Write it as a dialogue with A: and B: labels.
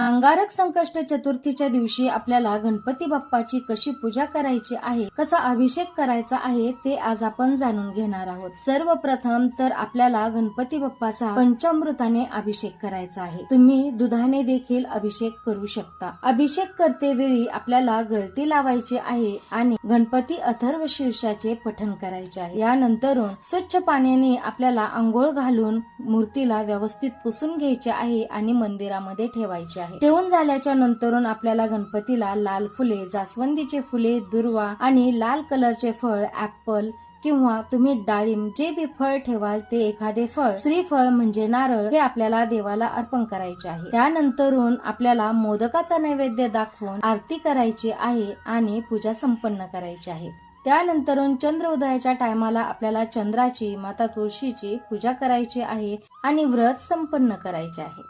A: अंगारक संकष्ट चतुर्थीच्या दिवशी आपल्याला गणपती बाप्पाची कशी पूजा करायची आहे, कसा अभिषेक करायचा आहे ते आज आपण जाणून घेणार आहोत। सर्वप्रथम तर आपल्याला गणपती बाप्पाचा पंचामृताने अभिषेक करायचा आहे। तुम्ही दुधाने देखील अभिषेक करू शकता। अभिषेक करते वेळी आपल्याला गळती लावायची आहे आणि गणपती अथर्व शीर्षाचे पठण करायचे आहे। यानंतर स्वच्छ पाण्याने आपल्याला अंघोळ घालून मूर्तीला व्यवस्थित पुसून घ्यायचे आहे आणि मंदिरामध्ये ठेवायचे आहे। ठेवून झाल्याच्या नंतरून आपल्याला गणपतीला लाल फुले, जास्वंदीचे फुले, दुर्वा आणि लाल कलरचे फळ, ऍपल किंवा तुम्ही डाळिंब जे बी फळ ठेवाल ते एखादे फळ, श्रीफळ म्हणजे नारळ, हे आपल्याला देवाला अर्पण करायचे आहे। त्यानंतरून आपल्याला मोदकाचा नैवेद्य दाखवून आरती करायची आहे आणि पूजा संपन्न करायची आहे। त्यानंतरून चंद्र उदयाच्या टायमाला आपल्याला चंद्राची, माता तुळशीची पूजा करायची आहे आणि व्रत संपन्न करायचे आहे।